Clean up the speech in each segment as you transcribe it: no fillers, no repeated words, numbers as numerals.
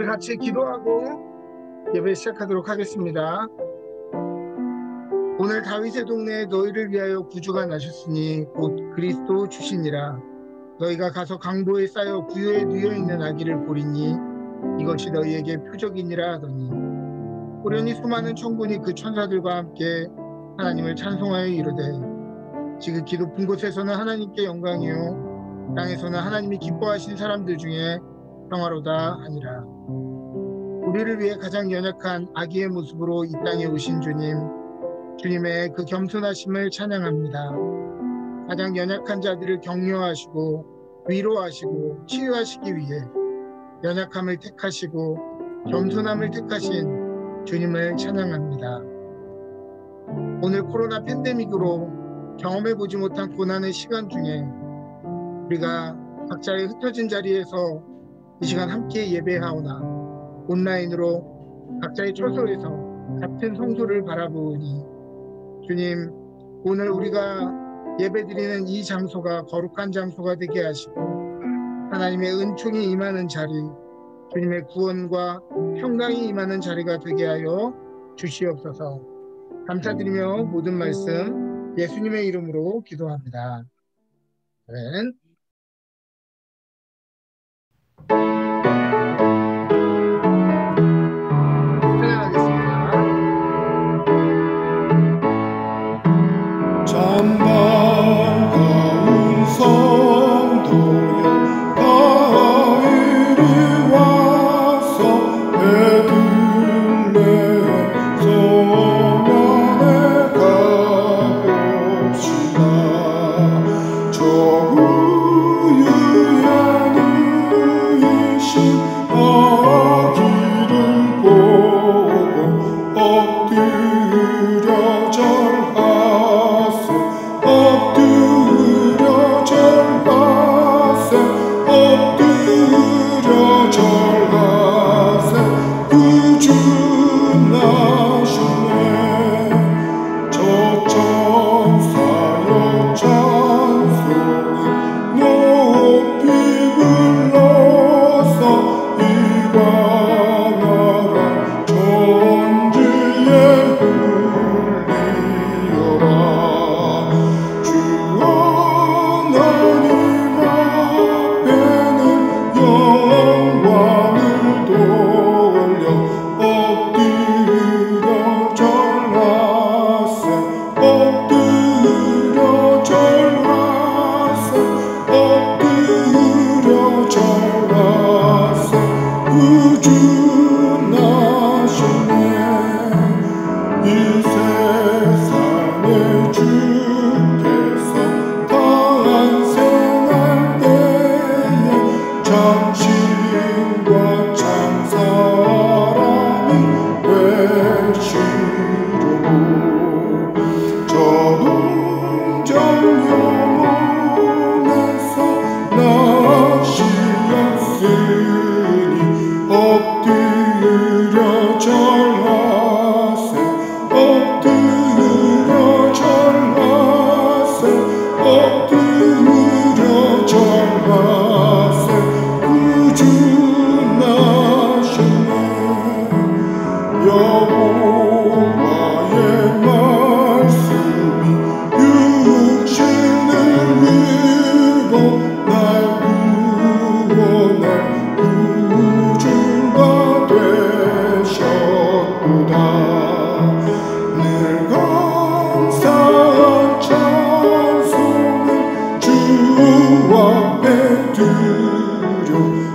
우리 같이 기도하고 예배 시작하도록 하겠습니다. 오늘 다윗의 동네에 너희를 위하여 구주가 나셨으니 곧 그리스도 주시니라. 너희가 가서 강보에 쌓여 부요에 누워있는 아기를 보리니 이것이 너희에게 표적이니라 하더니, 호련히 수많은 천군이 그 천사들과 함께 하나님을 찬송하여 이르되, 지극히 높은 곳에서는 하나님께 영광이요 땅에서는 하나님이 기뻐하신 사람들 중에 평화로다 하니라. 우리를 위해 가장 연약한 아기의 모습으로 이 땅에 오신 주님의 그 겸손하심을 찬양합니다. 가장 연약한 자들을 격려하시고 위로하시고 치유하시기 위해 연약함을 택하시고 겸손함을 택하신 주님을 찬양합니다. 오늘 코로나 팬데믹으로 경험해보지 못한 고난의 시간 중에 우리가 각자의 흩어진 자리에서 이 시간 함께 예배하오나 온라인으로 각자의 처소에서 같은 성소를 바라보니, 주님, 오늘 우리가 예배드리는 이 장소가 거룩한 장소가 되게 하시고 하나님의 은총이 임하는 자리, 주님의 구원과 평강이 임하는 자리가 되게 하여 주시옵소서. 감사드리며 모든 말씀 예수님의 이름으로 기도합니다. 아멘.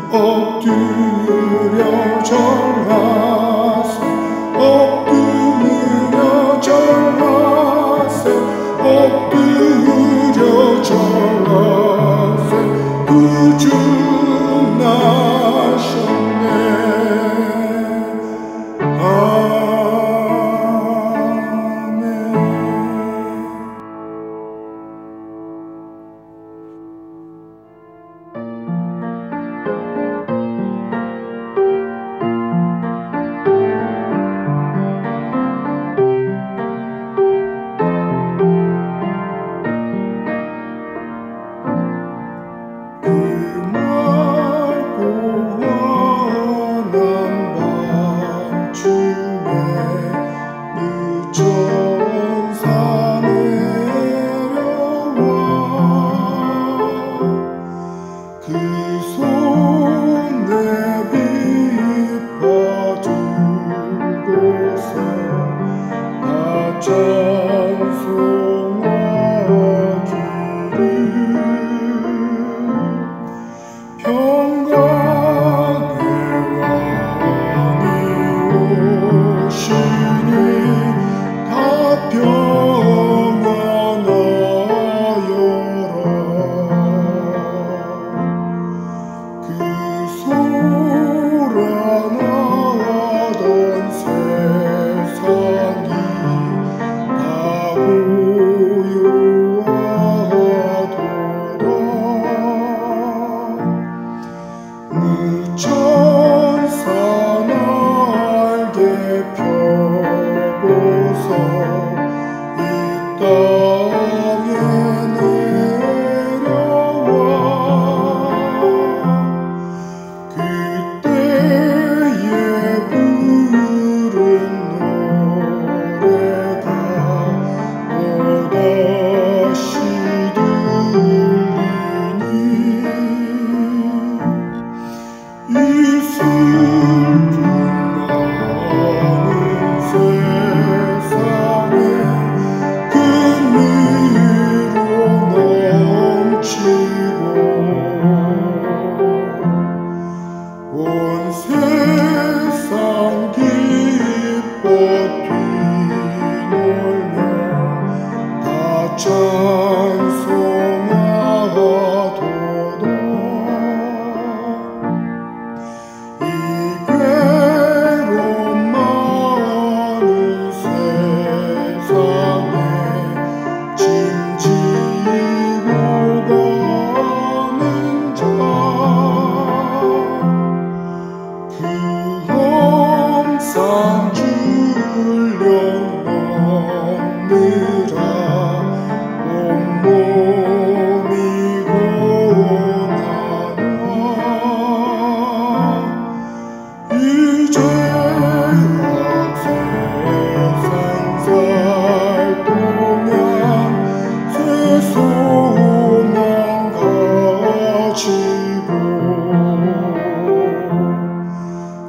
엎드려 절하세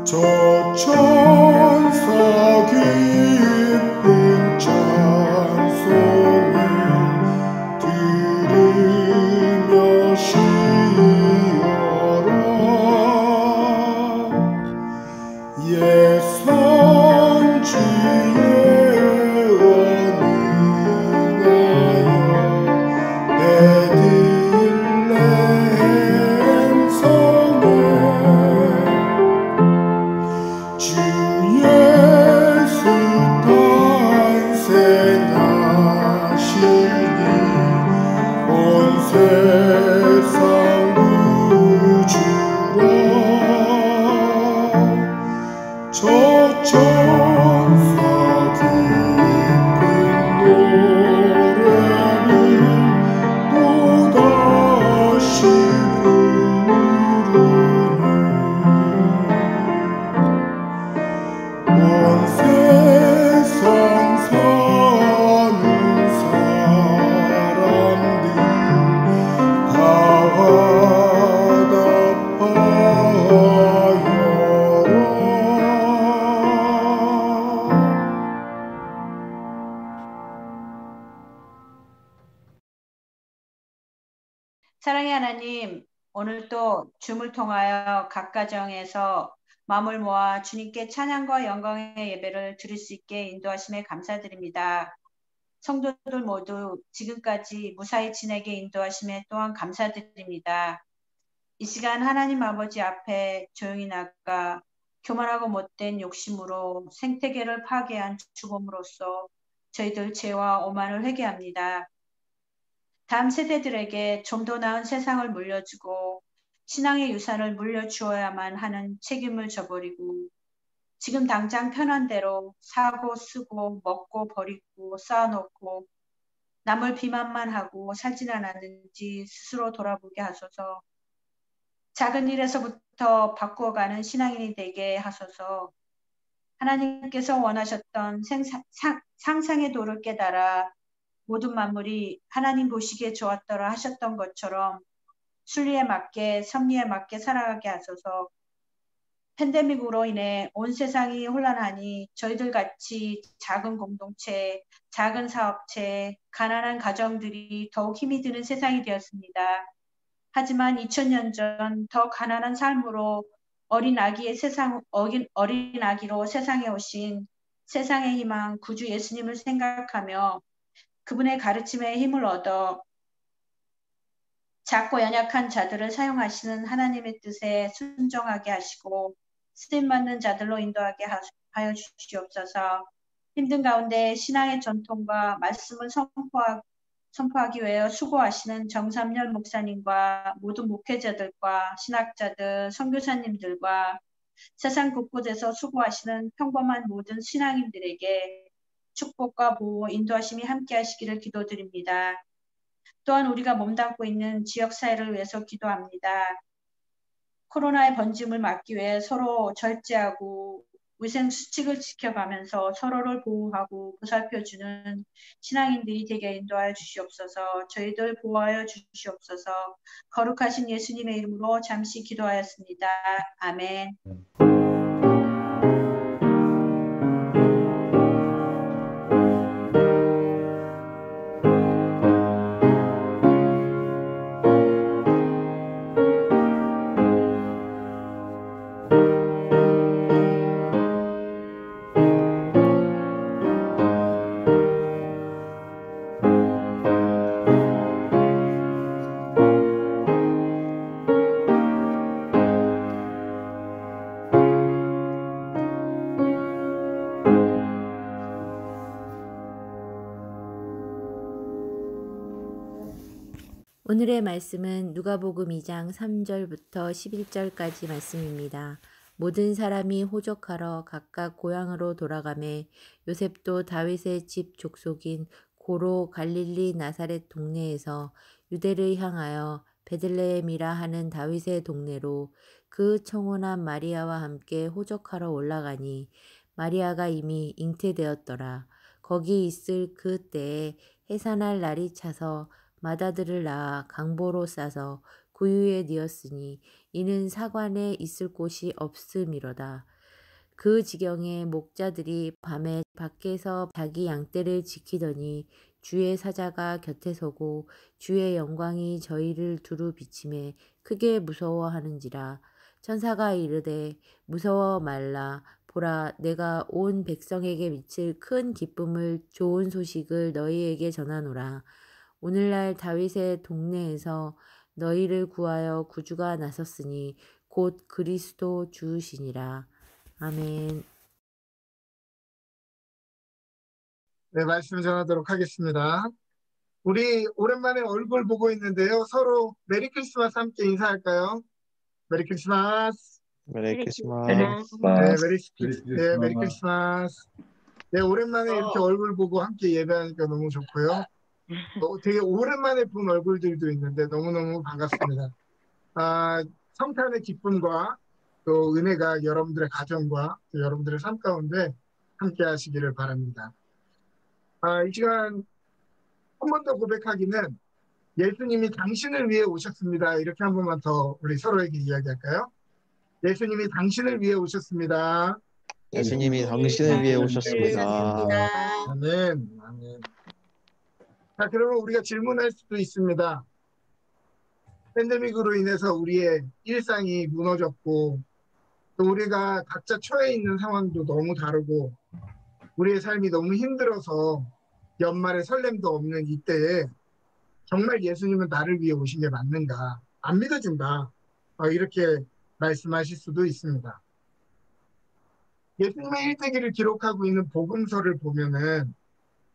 저 천사 기쁜 찬송을 들으며 쉬어라. 예선지에 원하여 베들레헴 성에 주 예수 탄생하시니 온 세상 구주라. 저 천사 기쁜 노래를 또다시 부르니 온 세상 사는 사람들 다 화답하여라. 사랑의 하나님, 오늘도 줌을 통하여 각 가정에서 마음을 모아 주님께 찬양과 영광의 예배를 드릴 수 있게 인도하심에 감사드립니다. 성도들 모두 지금까지 무사히 지내게 인도하심에 또한 감사드립니다. 이 시간 하나님 아버지 앞에 조용히 나가 교만하고 못된 욕심으로 생태계를 파괴한 죽음으로써 저희들 죄와 오만을 회개합니다. 다음 세대들에게 좀 더 나은 세상을 물려주고 신앙의 유산을 물려주어야만 하는 책임을 져버리고 지금 당장 편한 대로 사고 쓰고 먹고 버리고 쌓아놓고 남을 비만만 하고 살진 않았는지 스스로 돌아보게 하소서. 작은 일에서부터 바꾸어가는 신앙인이 되게 하소서. 하나님께서 원하셨던 상상의 도를 깨달아 모든 만물이 하나님 보시기에 좋았더라 하셨던 것처럼 순리에 맞게 섭리에 맞게 살아가게 하소서. 팬데믹으로 인해 온 세상이 혼란하니 저희들 같이 작은 공동체, 작은 사업체, 가난한 가정들이 더욱 힘이 드는 세상이 되었습니다. 하지만 2000년 전 더 가난한 삶으로 어린 아기로 세상에 오신 세상의 희망 구주 예수님을 생각하며 그분의 가르침에 힘을 얻어 작고 연약한 자들을 사용하시는 하나님의 뜻에 순종하게 하시고 쓰임받는 자들로 인도하게 하여 주시옵소서. 힘든 가운데 신앙의 전통과 말씀을 선포하기 위해 수고하시는 정삼열 목사님과 모든 목회자들과 신학자들, 선교사님들과 세상 곳곳에서 수고하시는 평범한 모든 신앙인들에게 축복과 보호, 인도하심이 함께 하시기를 기도드립니다. 또한 우리가 몸담고 있는 지역사회를 위해서 기도합니다. 코로나의 번짐을 막기 위해 서로 절제하고 위생수칙을 지켜가면서 서로를 보호하고 보살펴주는 신앙인들이 되게 인도하여 주시옵소서. 저희들 보호하여 주시옵소서. 거룩하신 예수님의 이름으로 잠시 기도하였습니다. 아멘. 오늘의 말씀은 누가복음 2장 3절부터 11절까지 말씀입니다. 모든 사람이 호적하러 각각 고향으로 돌아가매 요셉도 다윗의 집 족속인 고로 갈릴리 나사렛 동네에서 유대를 향하여 베들레헴이라 하는 다윗의 동네로 그 청혼한 마리아와 함께 호적하러 올라가니 마리아가 이미 잉태되었더라. 거기 있을 그 때에 해산할 날이 차서 마다들을 낳아 강보로 싸서 구유에 뉘었으니 이는 사관에 있을 곳이 없음이로다. 그 지경에 목자들이 밤에 밖에서 자기 양떼를 지키더니 주의 사자가 곁에 서고 주의 영광이 저희를 두루 비침에 크게 무서워하는지라. 천사가 이르되 무서워 말라. 보라, 내가 온 백성에게 미칠 큰 기쁨을 좋은 소식을 너희에게 전하노라. 오늘날 다윗의 동네에서 너희를 구하여 구주가 나섰으니 곧 그리스도 주시니라. 아멘. 네, 말씀 전하도록 하겠습니다. 우리 오랜만에 얼굴 보고 있는데요. 서로 메리 크리스마스 함께 인사할까요? 메리 크리스마스. 메리 크리스마스. 메리 크리스마스. 네, 오랜만에 이렇게 얼굴 보고 함께 예배하니까 너무 좋고요. 되게 오랜만에 본 얼굴들도 있는데 너무너무 반갑습니다. 성탄의 기쁨과 또 은혜가 여러분들의 가정과 또 여러분들의 삶 가운데 함께 하시기를 바랍니다. 이 시간 한 번 더 고백하기는 예수님이 당신을 위해 오셨습니다. 이렇게 한 번만 더 우리 서로에게 이야기할까요? 예수님이 당신을 위해 오셨습니다. 예수님이 당신을 위해 오셨습니다. 아멘. 아멘. 자, 그러면 우리가 질문할 수도 있습니다. 팬데믹으로 인해서 우리의 일상이 무너졌고 또 우리가 각자 처해 있는 상황도 너무 다르고 우리의 삶이 너무 힘들어서 연말에 설렘도 없는 이때에 정말 예수님은 나를 위해 오신 게 맞는가? 안 믿어진다. 이렇게 말씀하실 수도 있습니다. 예수님의 일대기를 기록하고 있는 복음서를 보면은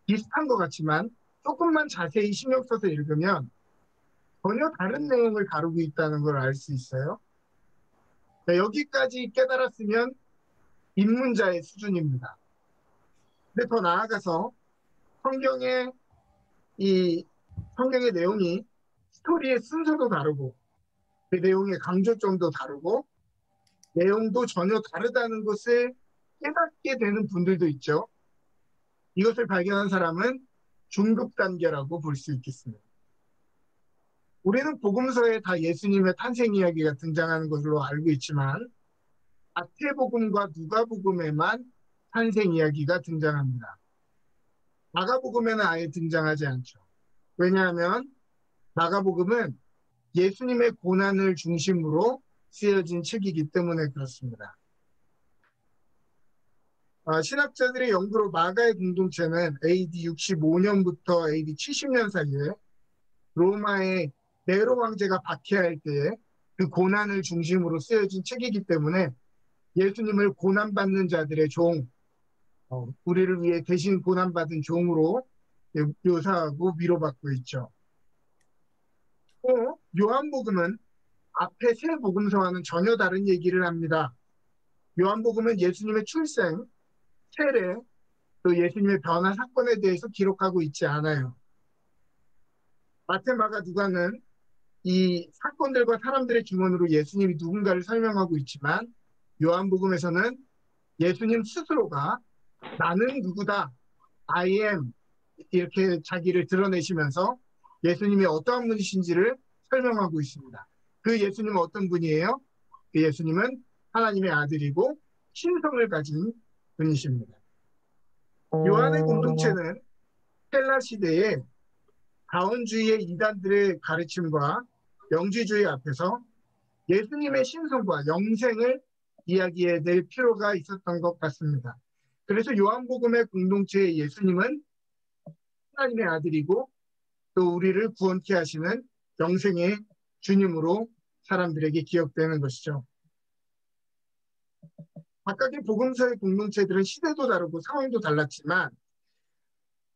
비슷한 것 같지만 조금만 자세히 신경 써서 읽으면 전혀 다른 내용을 다루고 있다는 걸 알 수 있어요. 여기까지 깨달았으면 입문자의 수준입니다. 근데 더 나아가서 성경의 내용이 스토리의 순서도 다르고 그 내용의 강조점도 다르고 내용도 전혀 다르다는 것을 깨닫게 되는 분들도 있죠. 이것을 발견한 사람은 중급 단계라고 볼 수 있겠습니다. 우리는 복음서에 다 예수님의 탄생 이야기가 등장하는 것으로 알고 있지만 마태복음과 누가복음에만 탄생 이야기가 등장합니다. 마가복음에는 아예 등장하지 않죠. 왜냐하면 마가복음은 예수님의 고난을 중심으로 쓰여진 책이기 때문에 그렇습니다. 신학자들의 연구로 마가의 공동체는 AD 65년부터 AD 70년 사이에 로마의 네로 황제가 박해할 때에 그 고난을 중심으로 쓰여진 책이기 때문에 예수님을 고난받는 자들의 종, 우리를 위해 대신 고난받은 종으로 묘사하고 위로받고 있죠. 또 요한복음은 앞에 세 복음서와는 전혀 다른 얘기를 합니다. 요한복음은 예수님의 출생, 세례, 또 예수님의 변화 사건에 대해서 기록하고 있지 않아요. 마태, 마가, 누가는 이 사건들과 사람들의 증언으로 예수님이 누군가를 설명하고 있지만 요한복음에서는 예수님 스스로가 나는 누구다, I am 이렇게 자기를 드러내시면서 예수님이 어떠한 분이신지를 설명하고 있습니다. 그 예수님은 어떤 분이에요? 그 예수님은 하나님의 아들이고 신성을 가진 분이십니다. 요한의 공동체는 헬라 시대에 가온주의의 이단들의 가르침과 영지주의 앞에서 예수님의 신성과 영생을 이야기해낼 필요가 있었던 것 같습니다. 그래서 요한복음의 공동체의 예수님은 하나님의 아들이고 또 우리를 구원케 하시는 영생의 주님으로 사람들에게 기억되는 것이죠. 각각의 복음서의 공동체들은 시대도 다르고 상황도 달랐지만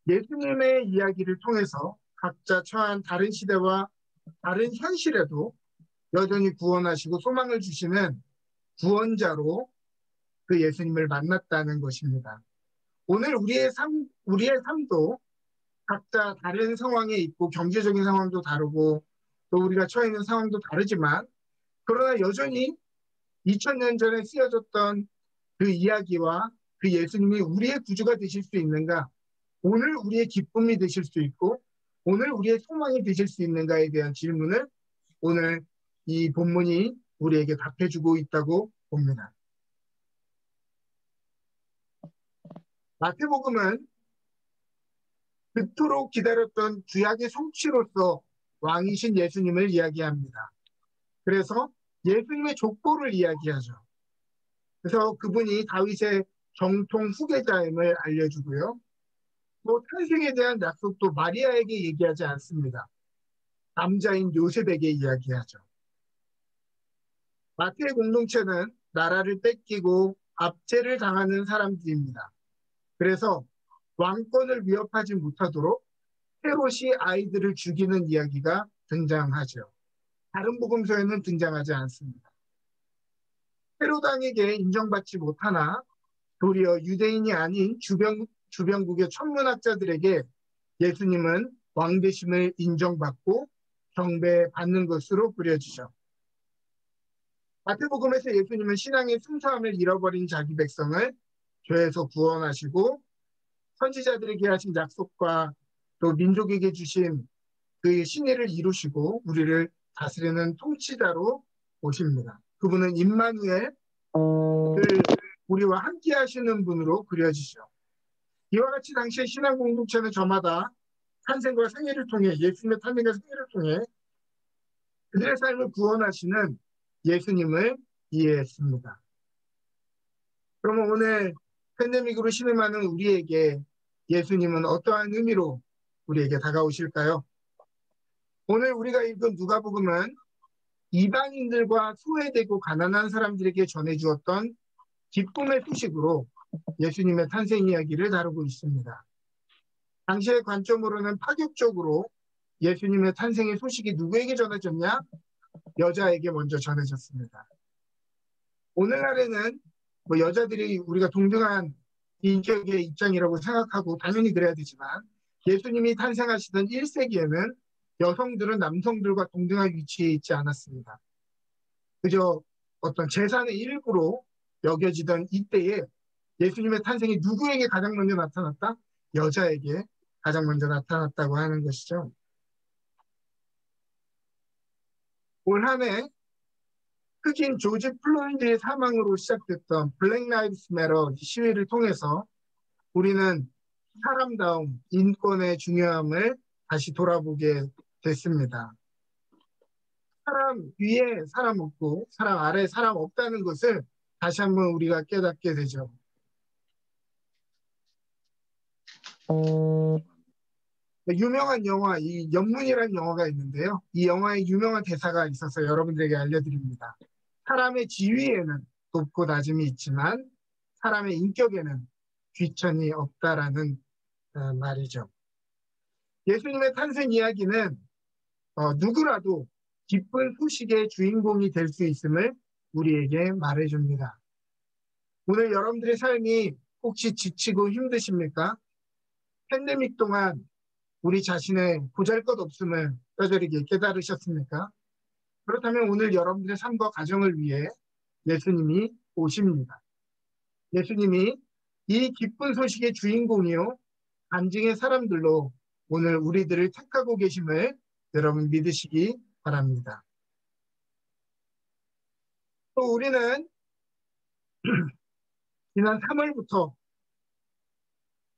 예수님의 이야기를 통해서 각자 처한 다른 시대와 다른 현실에도 여전히 구원하시고 소망을 주시는 구원자로 그 예수님을 만났다는 것입니다. 오늘 우리의 삶도 각자 다른 상황에 있고 경제적인 상황도 다르고 또 우리가 처해 있는 상황도 다르지만 그러나 여전히 2000년 전에 쓰여졌던 그 이야기와 그 예수님이 우리의 구주가 되실 수 있는가, 오늘 우리의 기쁨이 되실 수 있고 오늘 우리의 소망이 되실 수 있는가에 대한 질문을 오늘 이 본문이 우리에게 답해주고 있다고 봅니다. 마태복음은 그토록 기다렸던 구약의 성취로서 왕이신 예수님을 이야기합니다. 그래서 예수님의 족보를 이야기하죠. 그래서 그분이 다윗의 정통 후계자임을 알려주고요. 또 탄생에 대한 약속도 마리아에게 얘기하지 않습니다. 남자인 요셉에게 이야기하죠. 마태의 공동체는 나라를 뺏기고 압제를 당하는 사람들입니다. 그래서 왕권을 위협하지 못하도록 헤롯이 아이들을 죽이는 이야기가 등장하죠. 다른 복음서에는 등장하지 않습니다. 헤롯 왕에게 인정받지 못하나 도리어 유대인이 아닌 주변국의 천문학자들에게 예수님은 왕대심을 인정받고 경배받는 것으로 그려지죠. 마태복음에서 예수님은 신앙의 순수함을 잃어버린 자기 백성을 죄에서 구원하시고 선지자들에게 하신 약속과 또 민족에게 주신 그 신의를 이루시고 우리를 다스리는 통치자로 오십니다. 그분은 임마누엘, 우리와 함께 하시는 분으로 그려지죠. 이와 같이 당시의 신앙 공동체는 저마다 탄생과 생애를 통해 예수님의 탄생과 생애를 통해 그들의 삶을 구원하시는 예수님을 이해했습니다. 그러면 오늘 팬데믹으로 신음하는 우리에게 예수님은 어떠한 의미로 우리에게 다가오실까요? 오늘 우리가 읽은 누가복음은 이방인들과 소외되고 가난한 사람들에게 전해주었던 기쁨의 소식으로 예수님의 탄생 이야기를 다루고 있습니다. 당시의 관점으로는 파격적으로 예수님의 탄생의 소식이 누구에게 전해졌냐? 여자에게 먼저 전해졌습니다. 오늘날에는 여자들이 우리가 동등한 인격의 입장이라고 생각하고 당연히 그래야 되지만 예수님이 탄생하시던 1세기에는 여성들은 남성들과 동등한 위치에 있지 않았습니다. 그저 어떤 재산의 일부로 여겨지던 이때에 예수님의 탄생이 누구에게 가장 먼저 나타났다? 여자에게 가장 먼저 나타났다고 하는 것이죠. 올 한 해 흑인 조지 플로이드의 사망으로 시작됐던 블랙 라이브스 매터 시위를 통해서 우리는 사람다움, 인권의 중요함을 다시 돌아보게 됐습니다. 사람 위에 사람 없고 사람 아래에 사람 없다는 것을 다시 한번 우리가 깨닫게 되죠. 유명한 영화, 이 연문이라는 영화가 있는데요. 이 영화의 유명한 대사가 있어서 여러분들에게 알려드립니다. 사람의 지위에는 높고 낮음이 있지만 사람의 인격에는 귀천이 없다라는 말이죠. 예수님의 탄생 이야기는 누구라도 기쁜 소식의 주인공이 될 수 있음을 우리에게 말해줍니다. 오늘 여러분들의 삶이 혹시 지치고 힘드십니까? 팬데믹 동안 우리 자신의 보잘것없음을 뼈저리게 깨달으셨습니까? 그렇다면 오늘 여러분들의 삶과 가정을 위해 예수님이 오십니다. 예수님이 이 기쁜 소식의 주인공이요 간증의 사람들로 오늘 우리들을 택하고 계심을 여러분 믿으시기 바랍니다. 또 우리는 지난 3월부터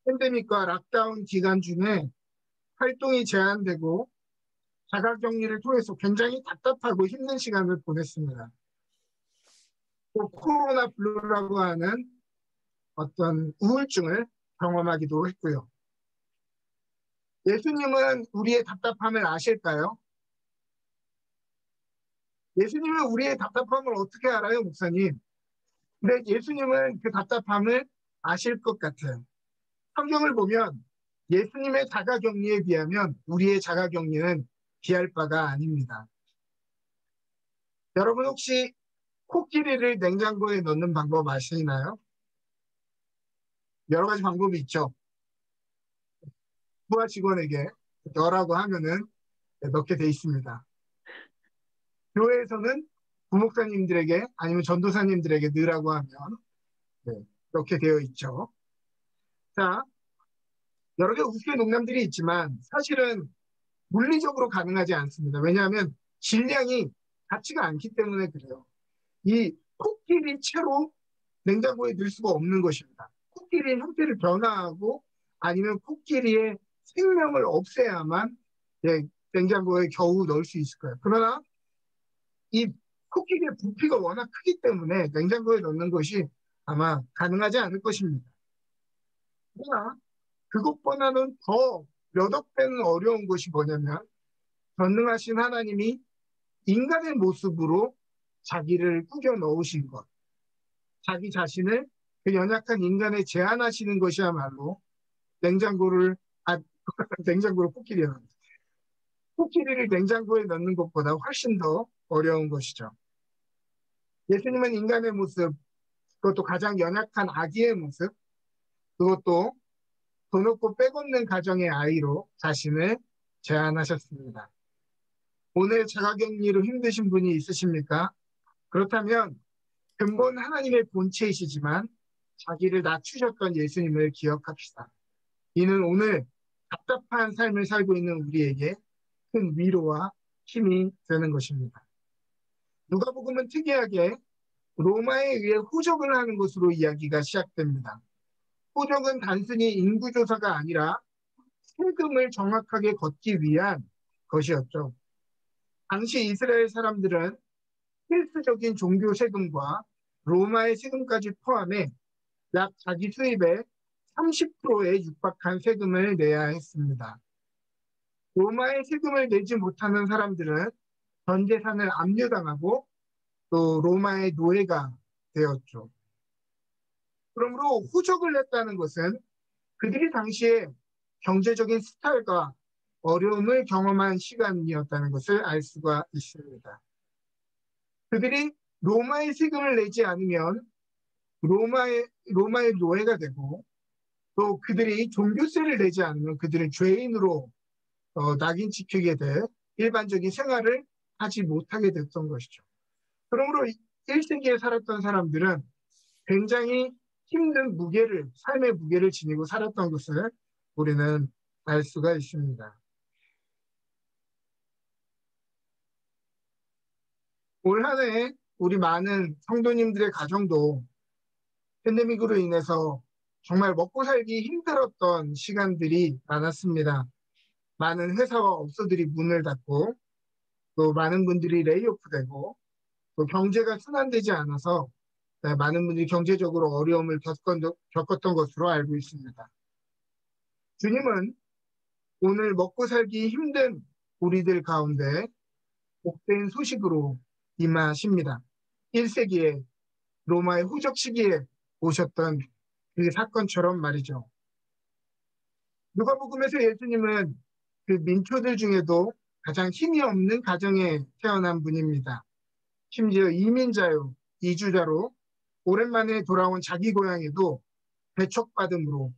팬데믹과 락다운 기간 중에 활동이 제한되고 자가격리를 통해서 굉장히 답답하고 힘든 시간을 보냈습니다. 또 코로나 블루라고 하는 어떤 우울증을 경험하기도 했고요. 예수님은 우리의 답답함을 아실까요? 예수님은 우리의 답답함을 어떻게 알아요, 목사님? 근데 예수님은 그 답답함을 아실 것 같아요. 성경을 보면 예수님의 자가격리에 비하면 우리의 자가격리는 비할 바가 아닙니다. 여러분 혹시 코끼리를 냉장고에 넣는 방법 아시나요? 여러 가지 방법이 있죠. 부하 직원에게 넣으라고 하면은 넣게 돼 있습니다. 교회에서는 부목사님들에게 아니면 전도사님들에게 넣으라고 하면 넣게 되어 있죠. 자, 여러 개 우스개 농담들이 있지만 사실은 물리적으로 가능하지 않습니다. 왜냐하면 질량이 같지가 않기 때문에 그래요. 이 코끼리 채로 냉장고에 넣을 수가 없는 것입니다. 코끼리의 형태를 변화하고 아니면 코끼리의 생명을 없애야만 냉장고에 겨우 넣을 수 있을 거예요. 그러나 이 코끼리의 부피가 워낙 크기 때문에 냉장고에 넣는 것이 아마 가능하지 않을 것입니다. 그러나 그것보다는 더 몇억 배는 어려운 것이 뭐냐면 전능하신 하나님이 인간의 모습으로 자기를 꾸겨 넣으신 것, 자기 자신을 그 연약한 인간에 제한하시는 것이야말로 냉장고를 냉장고로 코끼리를 냉장고에 넣는 것보다 훨씬 더 어려운 것이죠. 예수님은 인간의 모습, 그것도 가장 연약한 아기의 모습, 그것도 돈 없고 빼곡는 가정의 아이로 자신을 제안하셨습니다. 오늘 자가격리로 힘드신 분이 있으십니까? 그렇다면 근본 하나님의 본체이시지만 자기를 낮추셨던 예수님을 기억합시다. 이는 오늘 답답한 삶을 살고 있는 우리에게 큰 위로와 힘이 되는 것입니다. 누가복음은 특이하게 로마에 의해 호적을 하는 것으로 이야기가 시작됩니다. 호적은 단순히 인구조사가 아니라 세금을 정확하게 걷기 위한 것이었죠. 당시 이스라엘 사람들은 필수적인 종교 세금과 로마의 세금까지 포함해 약 자기 수입의 30%에 육박한 세금을 내야 했습니다. 로마의 세금을 내지 못하는 사람들은 전 재산을 압류당하고 또 로마의 노예가 되었죠. 그러므로 호적을 냈다는 것은 그들이 당시에 경제적인 스탈과 어려움을 경험한 시간이었다는 것을 알 수가 있습니다. 그들이 로마의 세금을 내지 않으면 로마의 노예가 되고 또 그들이 종교세를 내지 않으면 그들은 죄인으로 낙인 찍히게 돼 일반적인 생활을 하지 못하게 됐던 것이죠. 그러므로 1세기에 살았던 사람들은 굉장히 힘든 삶의 무게를 지니고 살았던 것을 우리는 알 수가 있습니다. 올 한 해 우리 많은 성도님들의 가정도 팬데믹으로 인해서 정말 먹고 살기 힘들었던 시간들이 많았습니다. 많은 회사와 업소들이 문을 닫고 또 많은 분들이 레이오프되고 또 경제가 순환되지 않아서 많은 분들이 경제적으로 어려움을 겪었던 것으로 알고 있습니다. 주님은 오늘 먹고 살기 힘든 우리들 가운데 복된 소식으로 임하십니다. 1세기에 로마의 후적 시기에 오셨던 그 사건처럼 말이죠. 누가복음에서 예수님은 그 민초들 중에도 가장 힘이 없는 가정에 태어난 분입니다. 심지어 이민자요, 이주자로 오랜만에 돌아온 자기 고향에도 배척받음으로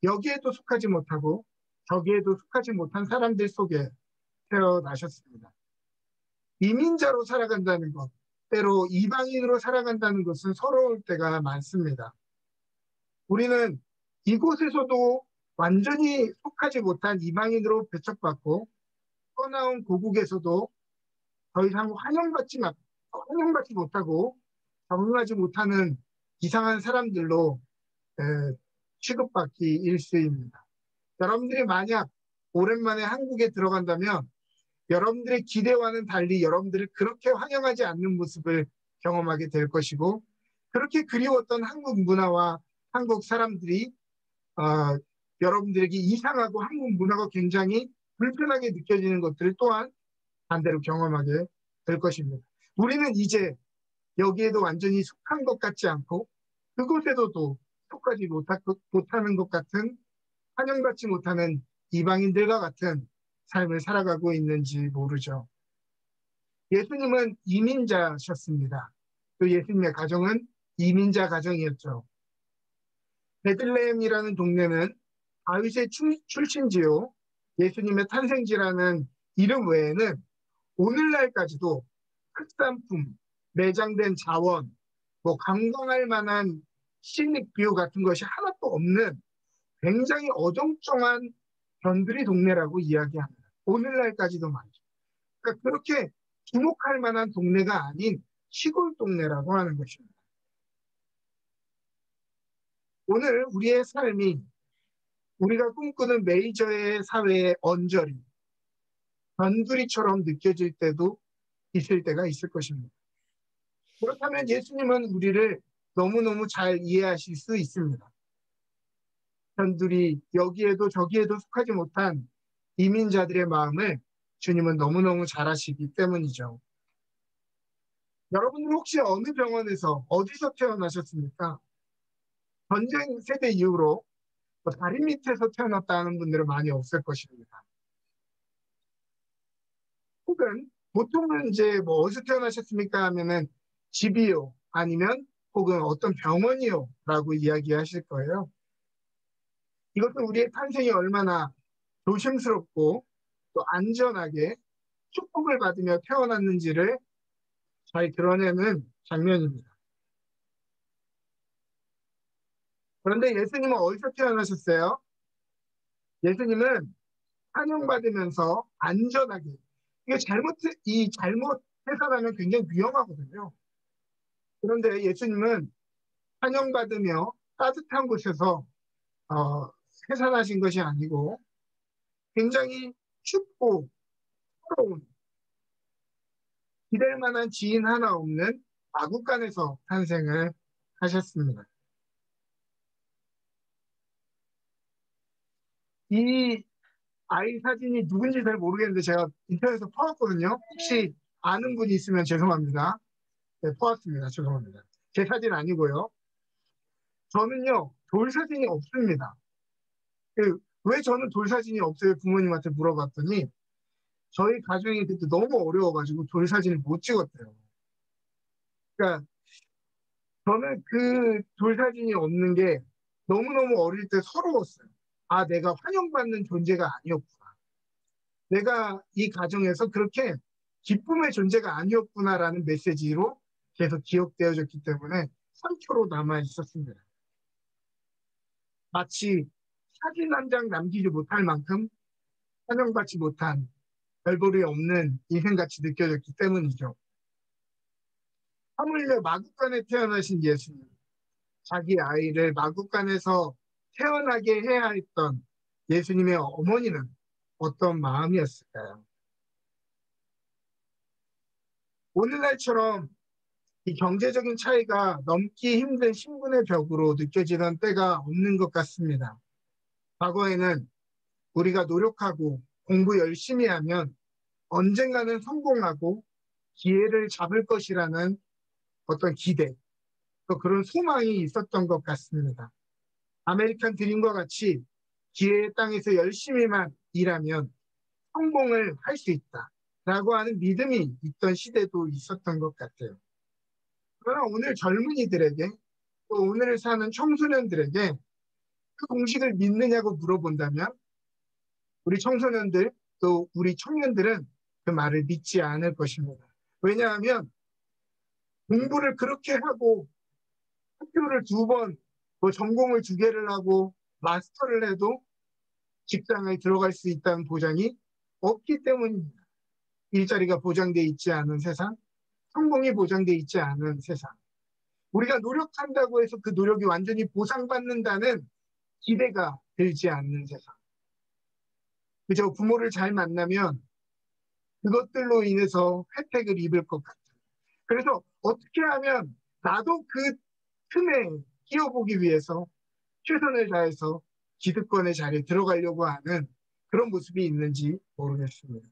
여기에도 속하지 못하고 저기에도 속하지 못한 사람들 속에 태어나셨습니다. 이민자로 살아간다는 것, 때로 이방인으로 살아간다는 것은 서러울 때가 많습니다. 우리는 이곳에서도 완전히 속하지 못한 이방인으로 배척받고 떠나온 고국에서도 더 이상 환영받지 못하고 적응하지 못하는 이상한 사람들로 취급받기 일쑤입니다. 여러분들이 만약 오랜만에 한국에 들어간다면 여러분들의 기대와는 달리 여러분들을 그렇게 환영하지 않는 모습을 경험하게 될 것이고 그렇게 그리웠던 한국 문화와 한국 사람들이 여러분들에게 이상하고 한국 문화가 굉장히 불편하게 느껴지는 것들을 또한 반대로 경험하게 될 것입니다. 우리는 이제 여기에도 완전히 속한 것 같지 않고 그곳에도 속하지 못하는 것 같은 환영받지 못하는 이방인들과 같은 삶을 살아가고 있는지 모르죠. 예수님은 이민자셨습니다. 또 예수님의 가정은 이민자 가정이었죠. 베들레헴이라는 동네는 다윗의 출신지요. 예수님의 탄생지라는 이름 외에는 오늘날까지도 특산품, 매장된 자원, 관광할 만한 시닉 뷰 같은 것이 하나도 없는 굉장히 어정쩡한 변두리 동네라고 이야기합니다. 오늘날까지도 말이죠. 그러니까 그렇게 주목할 만한 동네가 아닌 시골 동네라고 하는 것입니다. 오늘 우리의 삶이 우리가 꿈꾸는 메이저의 사회의 언저리, 변두리처럼 느껴질 때도 있을 때가 있을 것입니다. 그렇다면 예수님은 우리를 너무너무 잘 이해하실 수 있습니다. 변두리, 여기에도 저기에도 속하지 못한 이민자들의 마음을 주님은 너무너무 잘 아시기 때문이죠. 여러분들 혹시 어느 병원에서 어디서 태어나셨습니까? 전쟁 세대 이후로 다리 밑에서 태어났다는 분들은 많이 없을 것입니다. 혹은 보통은 이제 뭐 어디서 태어나셨습니까 하면은 집이요 아니면 혹은 어떤 병원이요 라고 이야기하실 거예요. 이것도 우리의 탄생이 얼마나 조심스럽고 또 안전하게 축복을 받으며 태어났는지를 잘 드러내는 장면입니다. 그런데 예수님은 어디서 태어나셨어요? 예수님은 환영받으면서 안전하게, 이 잘못 해석하면 굉장히 위험하거든요. 그런데 예수님은 환영받으며 따뜻한 곳에서 해산하신 것이 아니고 굉장히 춥고 서러운, 기댈 만한 지인 하나 없는 마국간에서 탄생을 하셨습니다. 이 아이 사진이 누군지 잘 모르겠는데 제가 인터넷에서 퍼왔거든요. 혹시 아는 분이 있으면 죄송합니다. 네, 퍼왔습니다. 죄송합니다. 제 사진 아니고요. 저는요, 돌 사진이 없습니다. 왜 저는 돌 사진이 없어요? 부모님한테 물어봤더니 저희 가정이 그때 너무 어려워가지고 돌 사진을 못 찍었대요. 그러니까 저는 그 돌 사진이 없는 게 너무너무 어릴 때 서러웠어요. 아, 내가 환영받는 존재가 아니었구나. 내가 이 가정에서 그렇게 기쁨의 존재가 아니었구나라는 메시지로 계속 기억되어졌기 때문에 상처로 남아 있었습니다. 마치 사진 한 장 남기지 못할 만큼 환영받지 못한 별볼이 없는 인생같이 느껴졌기 때문이죠. 하물며 마국간에 태어나신 예수님, 자기 아이를 마국간에서 태어나게 해야 했던 예수님의 어머니는 어떤 마음이었을까요? 오늘날처럼 이 경제적인 차이가 넘기 힘든 신분의 벽으로 느껴지던 때가 없는 것 같습니다. 과거에는 우리가 노력하고 공부 열심히 하면 언젠가는 성공하고 기회를 잡을 것이라는 어떤 기대, 또 그런 소망이 있었던 것 같습니다. 아메리칸 드림과 같이 기회의 땅에서 열심히만 일하면 성공을 할 수 있다라고 하는 믿음이 있던 시대도 있었던 것 같아요. 그러나 오늘 젊은이들에게 또 오늘을 사는 청소년들에게 그 공식을 믿느냐고 물어본다면 우리 청소년들 또 우리 청년들은 그 말을 믿지 않을 것입니다. 왜냐하면 공부를 그렇게 하고 학교를 2번, 뭐 전공을 2개를 하고 마스터를 해도 직장에 들어갈 수 있다는 보장이 없기 때문입니다. 일자리가 보장돼 있지 않은 세상, 성공이 보장돼 있지 않은 세상. 우리가 노력한다고 해서 그 노력이 완전히 보상받는다는 기대가 들지 않는 세상. 그저 부모를 잘 만나면 그것들로 인해서 혜택을 입을 것 같아요. 그래서 어떻게 하면 나도 그 틈에 끼어보기 위해서 최선을 다해서 기득권의 자리에 들어가려고 하는 그런 모습이 있는지 모르겠습니다.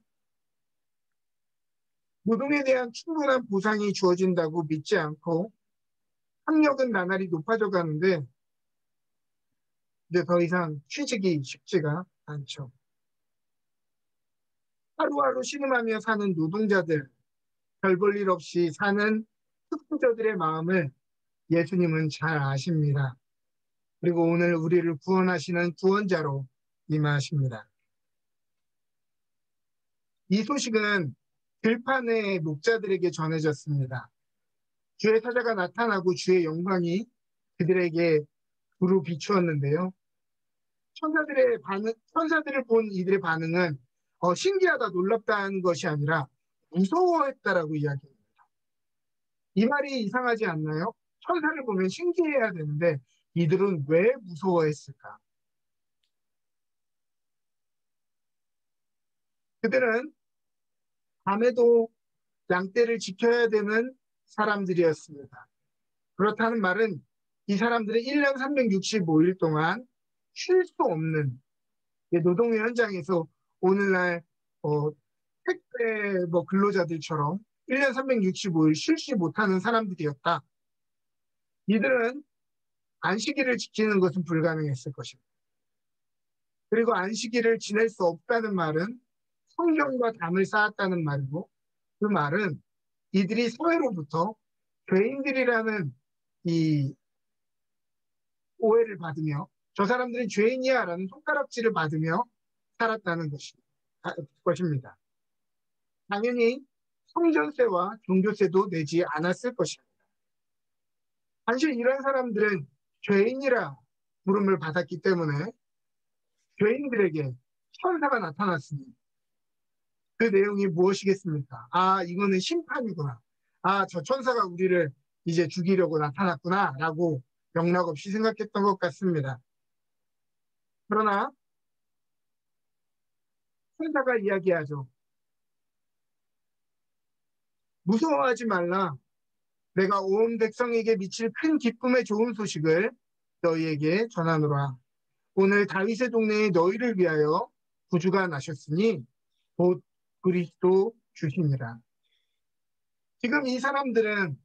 노동에 대한 충분한 보상이 주어진다고 믿지 않고 학력은 나날이 높아져 가는데 이제 더 이상 취직이 쉽지가 않죠. 하루하루 신음하며 사는 노동자들, 별 볼 일 없이 사는 흑수저들의 마음을 예수님은 잘 아십니다. 그리고 오늘 우리를 구원하시는 구원자로 임하십니다. 이 소식은 들판의 목자들에게 전해졌습니다. 주의 사자가 나타나고 주의 영광이 그들에게 두루 비추었는데요. 천사들을 본 이들의 반응은 신기하다, 놀랍다는 것이 아니라 무서워했다라고 이야기합니다. 이 말이 이상하지 않나요? 천사를 보면 신기해야 되는데 이들은 왜 무서워했을까? 그들은 밤에도 양떼를 지켜야 되는 사람들이었습니다. 그렇다는 말은 이 사람들은 1년 365일 동안 쉴 수 없는 노동의 현장에서 오늘날 택배 근로자들처럼 1년 365일 쉬지 못하는 사람들이었다. 이들은 안식일을 지키는 것은 불가능했을 것입니다. 그리고 안식일을 지낼 수 없다는 말은 성경과 담을 쌓았다는 말이고, 그 말은 이들이 사회로부터 죄인들이라는 이 오해를 받으며 저 사람들은 죄인이야 라는 손가락질을 받으며 살았다는 것입니다. 당연히 성전세와 종교세도 내지 않았을 것입니다. 사실 이런 사람들은 죄인이라 부름을 받았기 때문에 죄인들에게 천사가 나타났으니 그 내용이 무엇이겠습니까? 아, 이거는 심판이구나. 아, 저 천사가 우리를 이제 죽이려고 나타났구나 라고 영락없이 생각했던 것 같습니다. 그러나 천사가 이야기하죠. 무서워하지 말라. 내가 온 백성에게 미칠 큰 기쁨의 좋은 소식을 너희에게 전하노라. 오늘 다윗의 동네에 너희를 위하여 구주가 나셨으니 곧 그리스도 주시니라. 지금 이 사람들은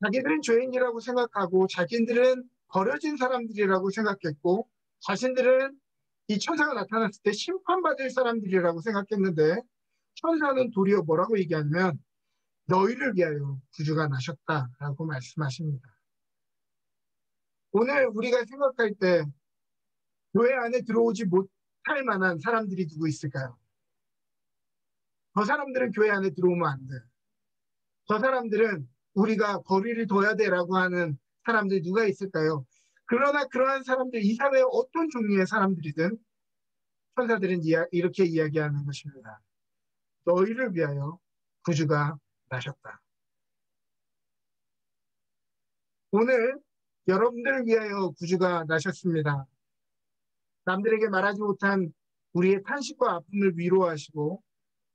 자기들은 죄인이라고 생각하고 자기들은 버려진 사람들이라고 생각했고 자신들은 이 천사가 나타났을 때 심판받을 사람들이라고 생각했는데 천사는 도리어 뭐라고 얘기하냐면 너희를 위하여 구주가 나셨다라고 말씀하십니다. 오늘 우리가 생각할 때 교회 안에 들어오지 못할 만한 사람들이 누구 있을까요? 저 사람들은 교회 안에 들어오면 안 돼. 저 사람들은 우리가 거리를 둬야 돼라고 하는 사람들이 누가 있을까요? 그러나 그러한 사람들, 이 사회의 어떤 종류의 사람들이든 천사들은 이렇게 이야기하는 것입니다. 너희를 위하여 구주가 나셨다. 오늘 여러분들을 위하여 구주가 나셨습니다. 남들에게 말하지 못한 우리의 탄식과 아픔을 위로하시고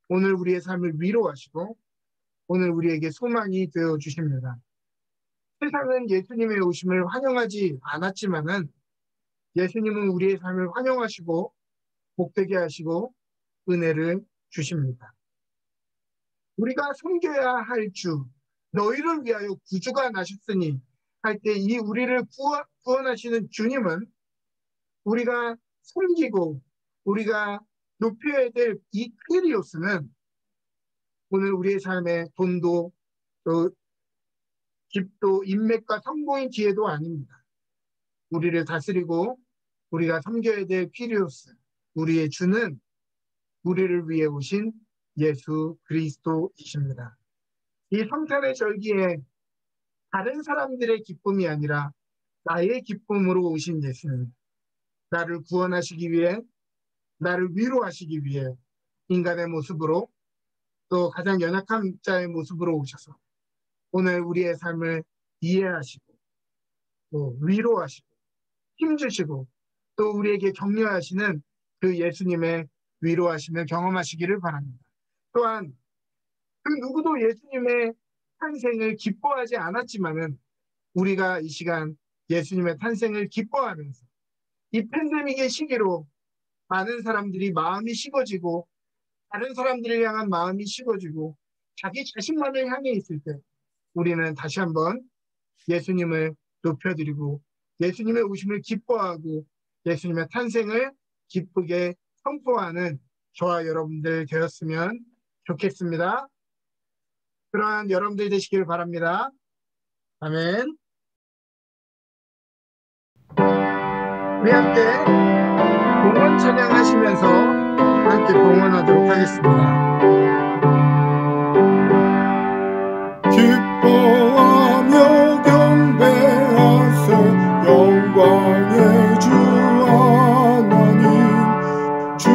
오늘 우리의 삶을 위로하시고 오늘 우리에게 소망이 되어 주십니다. 세상은 예수님의 오심을 환영하지 않았지만은 예수님은 우리의 삶을 환영하시고 복되게 하시고 은혜를 주십니다. 우리가 섬겨야 할 주, 너희를 위하여 구주가 나셨으니 할 때 이 우리를 구원하시는 주님은 우리가 섬기고 우리가 높여야 될 이 크리오스는 오늘 우리의 삶에 돈도 또 집도 인맥과 성공인 기회도 아닙니다. 우리를 다스리고 우리가 섬겨야 될 퀴리오스, 우리의 주는 우리를 위해 오신 예수 그리스도이십니다. 이 성탄의 절기에 다른 사람들의 기쁨이 아니라 나의 기쁨으로 오신 예수님, 나를 구원하시기 위해, 나를 위로하시기 위해 인간의 모습으로 또 가장 연약한 자의 모습으로 오셔서 오늘 우리의 삶을 이해하시고 또 위로하시고 힘주시고 또 우리에게 격려하시는 그 예수님의 위로하심을 경험하시기를 바랍니다. 또한 그 누구도 예수님의 탄생을 기뻐하지 않았지만은 우리가 이 시간 예수님의 탄생을 기뻐하면서 이 팬데믹의 시기로 많은 사람들이 마음이 식어지고 다른 사람들을 향한 마음이 식어지고 자기 자신만을 향해 있을 때 우리는 다시 한번 예수님을 높여드리고 예수님의 오심을 기뻐하고 예수님의 탄생을 기쁘게 선포하는 저와 여러분들 되었으면 좋겠습니다. 그러한 여러분들 되시길 바랍니다. 아멘. 우리 함께 봉헌 찬양하시면서 함께 봉헌하도록 하겠습니다. 기뻐하며 경배하세 영광의 주 하나님 주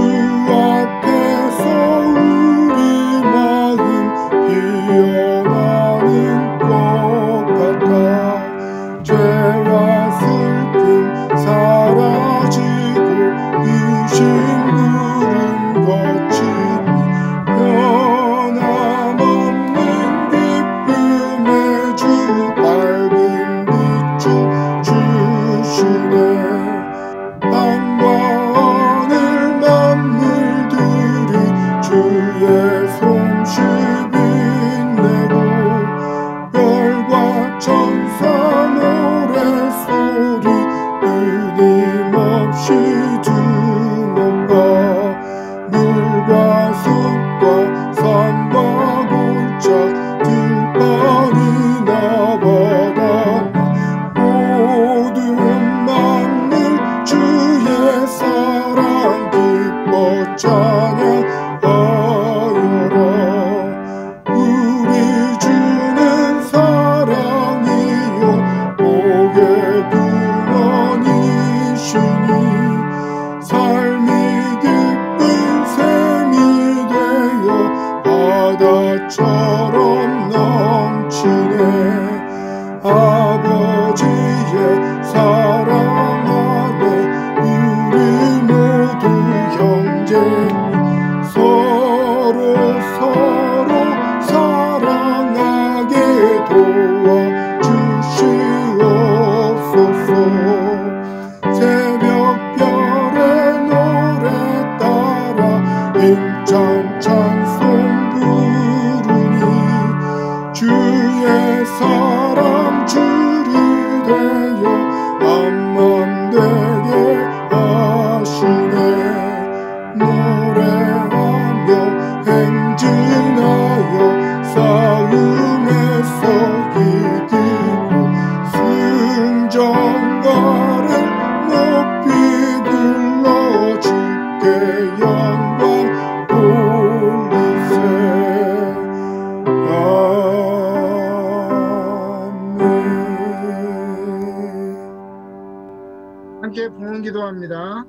앞에서 우리 마음 피어나는 것 같아 죄와 영광을 높이 불러 주께 영광 돌리세. 아멘. 함께 부흥 기도합니다.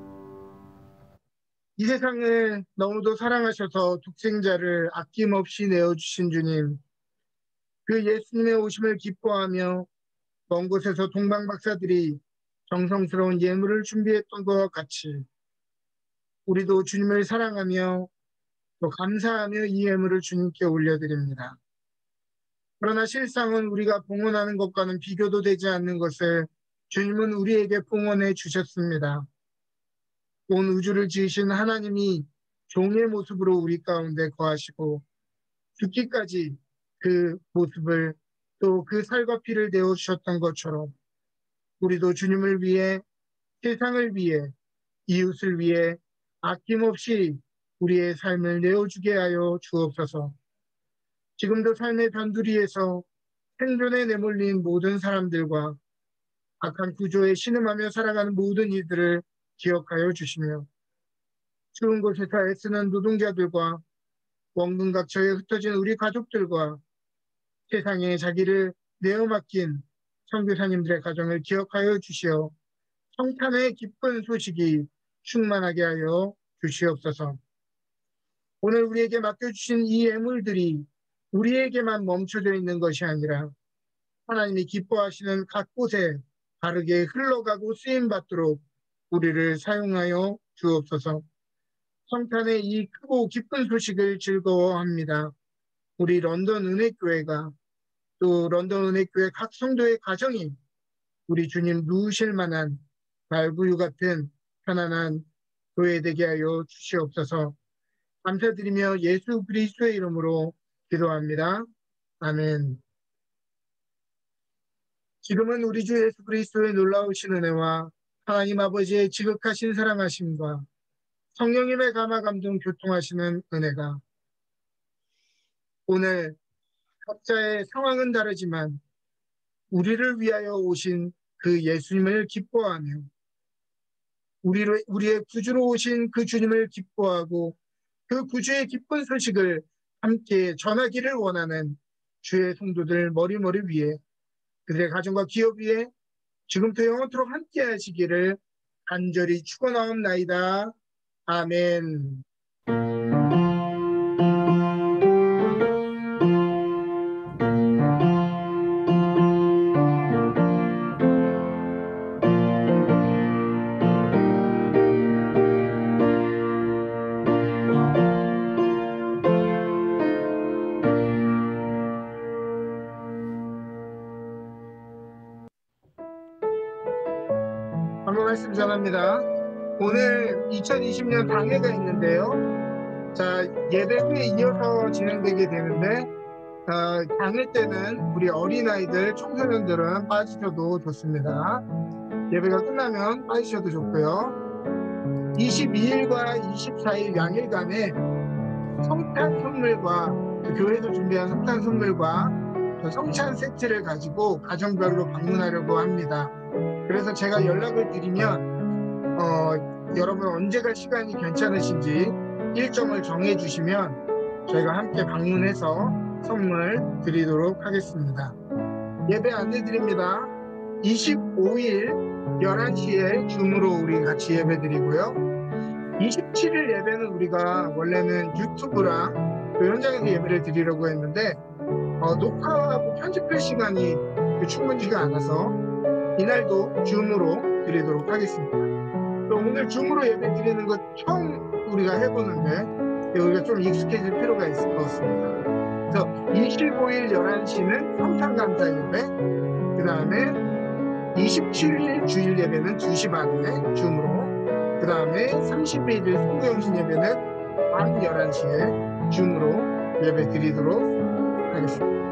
이 세상을 너무도 사랑하셔서 독생자를 아낌없이 내어주신 주님, 그 예수님의 오심을 기뻐하며 먼 곳에서 동방박사들이 정성스러운 예물을 준비했던 것과 같이 우리도 주님을 사랑하며 또 감사하며 이 예물을 주님께 올려드립니다. 그러나 실상은 우리가 봉헌하는 것과는 비교도 되지 않는 것을 주님은 우리에게 봉헌해 주셨습니다. 온 우주를 지으신 하나님이 종의 모습으로 우리 가운데 거하시고 죽기까지 그 모습을 또 그 살과 피를 내어주셨던 것처럼 우리도 주님을 위해, 세상을 위해, 이웃을 위해 아낌없이 우리의 삶을 내어주게 하여 주옵소서. 지금도 삶의 변두리에서 생존에 내몰린 모든 사람들과 악한 구조에 신음하며 살아가는 모든 이들을 기억하여 주시며 추운 곳에서 애쓰는 노동자들과 원근각처에 흩어진 우리 가족들과 세상에 자기를 내어 맡긴 선교사님들의 가정을 기억하여 주시어 성탄의 기쁜 소식이 충만하게 하여 주시옵소서. 오늘 우리에게 맡겨주신 이 예물들이 우리에게만 멈춰져 있는 것이 아니라 하나님이 기뻐하시는 각 곳에 바르게 흘러가고 쓰임받도록 우리를 사용하여 주옵소서. 성탄의 이 크고 기쁜 소식을 즐거워합니다. 우리 런던 은혜교회가 또 런던 은혜교회 각 성도의 가정이 우리 주님 누우실 만한 말구유 같은 편안한 교회 되게 하여 주시옵소서. 감사드리며 예수 그리스도의 이름으로 기도합니다. 아멘. 지금은 우리 주 예수 그리스도의 놀라우신 은혜와 하나님 아버지의 지극하신 사랑하심과 성령님의 감화 감동 교통하시는 은혜가 오늘 각자의 상황은 다르지만 우리를 위하여 오신 그 예수님을 기뻐하며 우리의 구주로 오신 그 주님을 기뻐하고 그 구주의 기쁜 소식을 함께 전하기를 원하는 주의 성도들 머리머리 위에 그들의 가정과 기업 위에 지금부터 영원토록 함께 하시기를 간절히 축원하옵나이다. 아멘. 한번 말씀 전합니다. 오늘 2020년 당회가 있는데요. 자, 예배 후에 이어서 진행되게 되는데 당회 때는 우리 어린아이들, 청소년들은 빠지셔도 좋습니다. 예배가 끝나면 빠지셔도 좋고요. 22일과 24일 양일간에 성탄 선물과 교회에서 준비한 성탄 선물과 성찬 세트를 가지고 가정별로 방문하려고 합니다. 그래서 제가 연락을 드리면 여러분 언제가 시간이 괜찮으신지 일정을 정해주시면 저희가 함께 방문해서 선물 드리도록 하겠습니다. 예배 안내드립니다. 25일 11시에 줌으로 우리 같이 예배 드리고요. 27일 예배는 우리가 원래는 유튜브랑 또 현장에서 예배를 드리려고 했는데 녹화하고 편집할 시간이 충분치가 않아서 이날도 줌으로 드리도록 하겠습니다. 또 오늘 줌으로 예배 드리는 것 처음 우리가 해보는데 우리가 좀 익숙해질 필요가 있을 것 같습니다. 그래서 25일 11시는 성탄감사 예배, 그 다음에 27일 주일 예배는 2시 반에 줌으로, 그 다음에 31일 성도영신 예배는 밤 11시에 줌으로 예배 드리도록 하겠습니다.